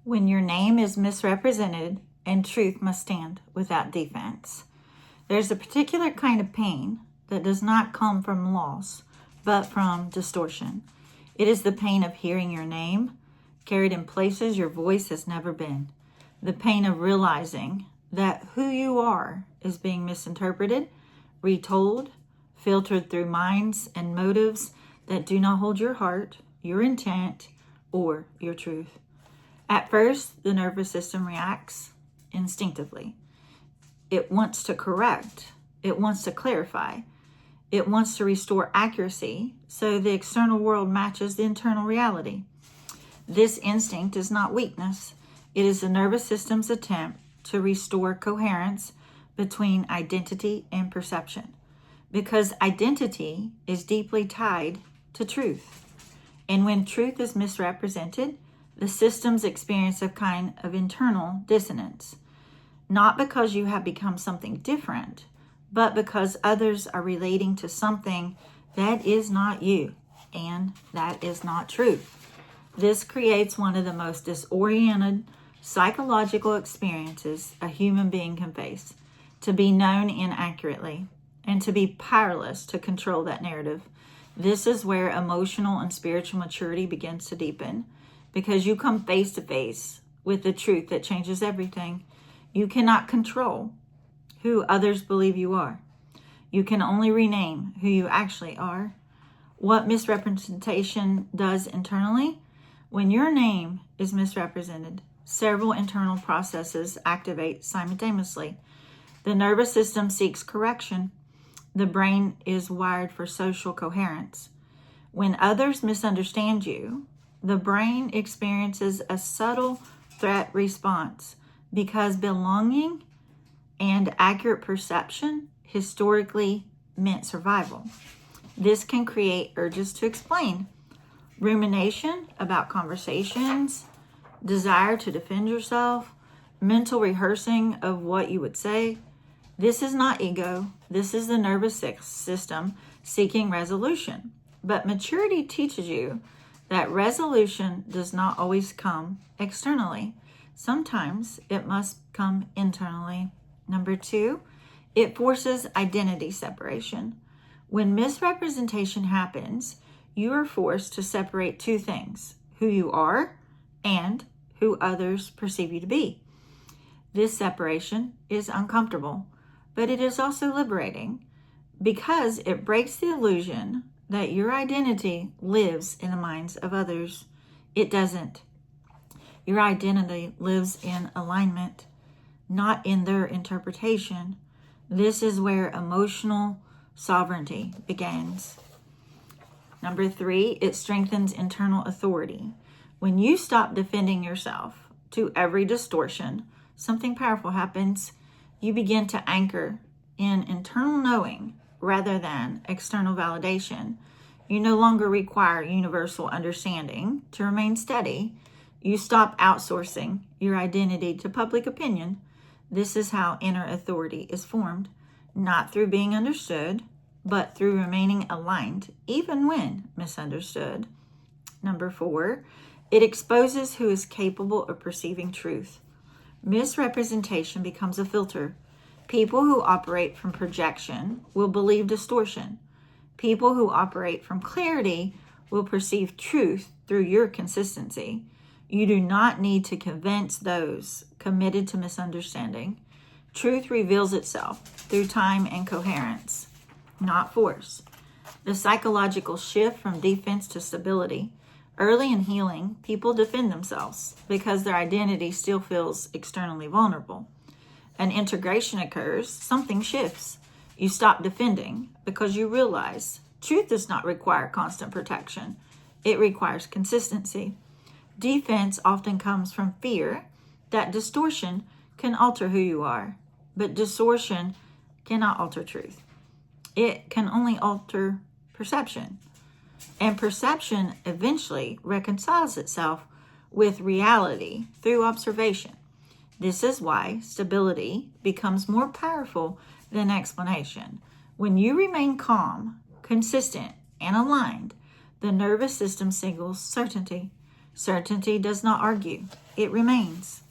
When your name is misrepresented and truth must stand without defense. There's a particular kind of pain that does not come from loss, but from distortion. It is the pain of hearing your name carried in places your voice has never been. The pain of realizing that who you are is being misinterpreted, retold, filtered through minds and motives that do not hold your heart, your intent, or your truth. At first, the nervous system reacts instinctively. It wants to correct. It wants to clarify. It wants to restore accuracy so the external world matches the internal reality. This instinct is not weakness. It is the nervous system's attempt to restore coherence between identity and perception, because identity is deeply tied to truth. And when truth is misrepresented, the systems experience a kind of internal dissonance, not because you have become something different, but because others are relating to something that is not you and that is not true. This creates one of the most disoriented psychological experiences a human being can face: to be known inaccurately and to be powerless to control that narrative. This is where emotional and spiritual maturity begins to deepen, because you come face to face with the truth that changes everything. You cannot control who others believe you are. You can only rename who you actually are. What misrepresentation does internally: when your name is misrepresented, several internal processes activate simultaneously. The nervous system seeks correction. The brain is wired for social coherence. When others misunderstand you, the brain experiences a subtle threat response, because belonging and accurate perception historically meant survival. This can create urges to explain, rumination about conversations, desire to defend yourself, mental rehearsing of what you would say. This is not ego. This is the nervous system seeking resolution. But maturity teaches you that resolution does not always come externally. Sometimes it must come internally. Number 2, it forces identity separation. When misrepresentation happens, you are forced to separate two things: who you are and who others perceive you to be. This separation is uncomfortable, but it is also liberating, because it breaks the illusion that your identity lives in the minds of others. It doesn't. Your identity lives in alignment, not in their interpretation. This is where emotional sovereignty begins. Number 3, it strengthens internal authority. When you stop defending yourself to every distortion, something powerful happens. You begin to anchor in internal knowing rather than external validation. You no longer require universal understanding to remain steady. You stop outsourcing your identity to public opinion. This is how inner authority is formed, not through being understood, but through remaining aligned, even when misunderstood. Number 4, it exposes who is capable of perceiving truth. Misrepresentation becomes a filter. People who operate from projection will believe distortion. People who operate from clarity will perceive truth through your consistency. You do not need to convince those committed to misunderstanding. Truth reveals itself through time and coherence, not force. The psychological shift from defense to stability. Early in healing, people defend themselves because their identity still feels externally vulnerable. An integration occurs, something shifts. You stop defending because you realize truth does not require constant protection. It requires consistency. Defense often comes from fear that distortion can alter who you are, but distortion cannot alter truth. It can only alter perception. And perception eventually reconciles itself with reality through observation. This is why stability becomes more powerful than explanation. When you remain calm, consistent, and aligned, the nervous system signals certainty. Certainty does not argue. It remains.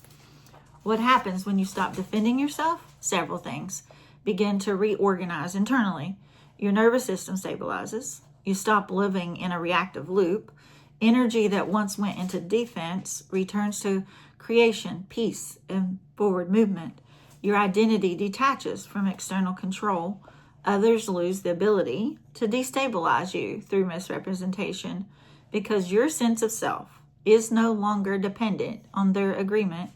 What happens when you stop defending yourself? Several things begin to reorganize internally. Your nervous system stabilizes. You stop living in a reactive loop. Energy that once went into defense returns to creation, peace, and forward movement. Your identity detaches from external control. Others lose the ability to destabilize you through misrepresentation because your sense of self is no longer dependent on their agreement.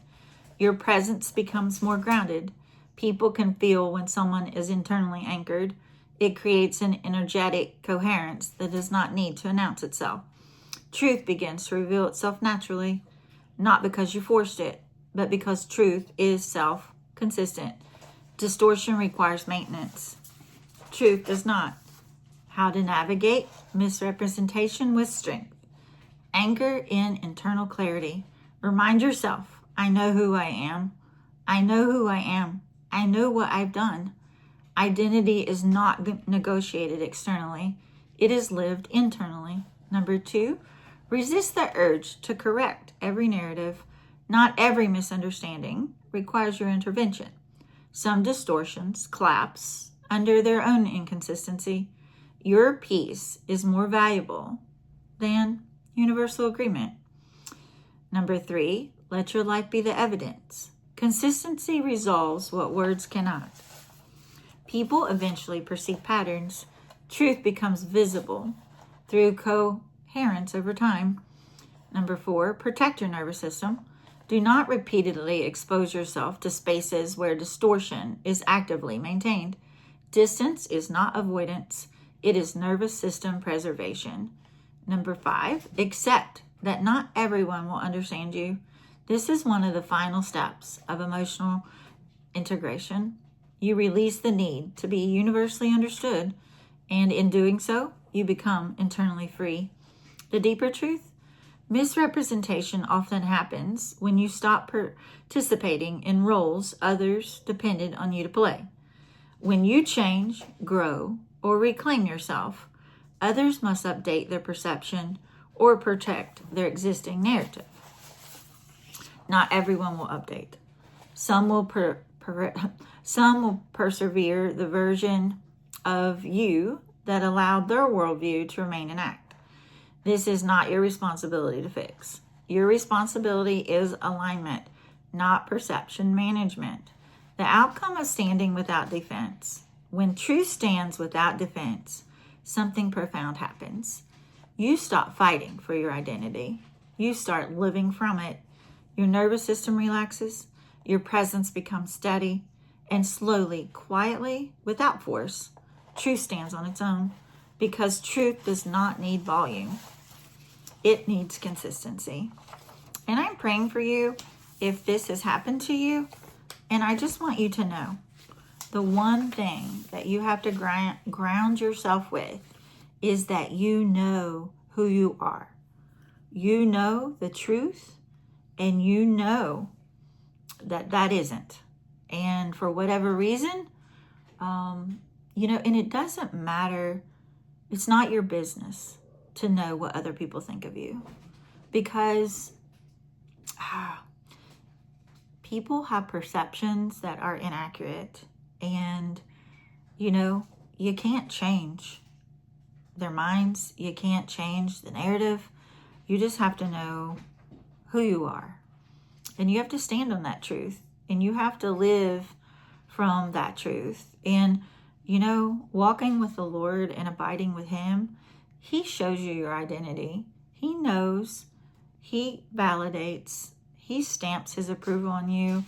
Your presence becomes more grounded. People can feel when someone is internally anchored. It creates an energetic coherence that does not need to announce itself. Truth begins to reveal itself naturally, not because you forced it, but because truth is self-consistent. Distortion requires maintenance. Truth does not. How to navigate misrepresentation with strength. Anchor in internal clarity. Remind yourself, I know who I am. I know who I am. I know what I've done. Identity is not negotiated externally. It is lived internally. Number 2, resist the urge to correct every narrative. Not every misunderstanding requires your intervention. Some distortions collapse under their own inconsistency. Your peace is more valuable than universal agreement. Number 3, let your life be the evidence. Consistency resolves what words cannot. People eventually perceive patterns. Truth becomes visible through coherence over time. Number 4, protect your nervous system. Do not repeatedly expose yourself to spaces where distortion is actively maintained. Distance is not avoidance. It is nervous system preservation. Number 5, accept that not everyone will understand you. This is one of the final steps of emotional integration. You release the need to be universally understood, and in doing so, you become internally free. The deeper truth, misrepresentation often happens when you stop participating in roles others depended on you to play. When you change, grow, or reclaim yourself, others must update their perception or protect their existing narrative. Not everyone will update. Some will persevere the version of you that allowed their worldview to remain intact. This is not your responsibility to fix. Your responsibility is alignment, not perception management. The outcome of standing without defense. When truth stands without defense, something profound happens. You stop fighting for your identity. You start living from it. Your nervous system relaxes. Your presence becomes steady. And slowly, quietly, without force, truth stands on its own. Because truth does not need volume. It needs consistency. And I'm praying for you if this has happened to you. And I just want you to know the one thing that you have to ground yourself with is that you know who you are. You know the truth, and you know that that isn't. And for whatever reason, and it doesn't matter. It's not your business to know what other people think of you, because people have perceptions that are inaccurate, and you can't change their minds. You can't change the narrative. You just have to know who you are, and you have to stand on that truth, and you have to live from that truth. And walking with the Lord and abiding with Him, He shows you your identity. He knows. He validates. He stamps His approval on you.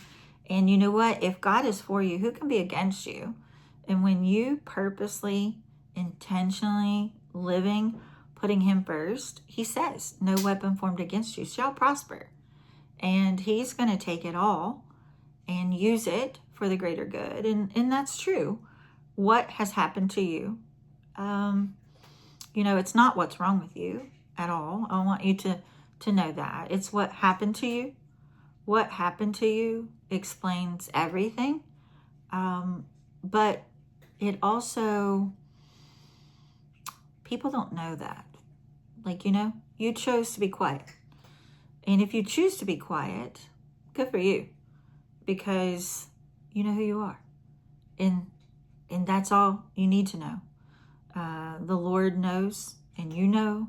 And you know what? If God is for you, who can be against you? And when you purposely, intentionally living, putting Him first, He says, no weapon formed against you shall prosper. And He's going to take it all and use it for the greater good. And that's true. What has happened to you? It's not what's wrong with you at all. I want you to know that. It's what happened to you. What happened to you explains everything. But it also, people don't know that. You chose to be quiet. And if you choose to be quiet, good for you, because you know who you are. And that's all you need to know. The Lord knows, and you know,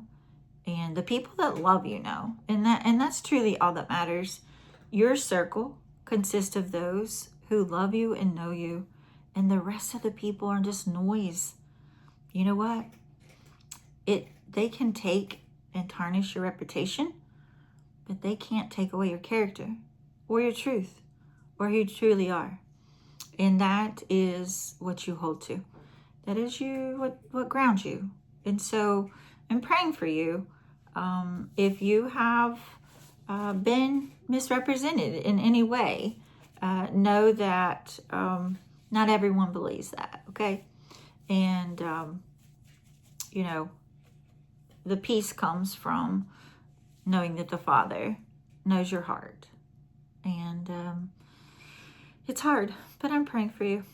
and the people that love you know. And that's truly all that matters. Your circle consists of those who love you and know you, and the rest of the people are just noise. You know what? They can take and tarnish your reputation, but they can't take away your character or your truth or who you truly are. And that is what you hold to. That is what grounds you. And so I'm praying for you. If you have been misrepresented in any way, know that not everyone believes that, okay? And, the peace comes from knowing that the Father knows your heart. And it's hard, but I'm praying for you.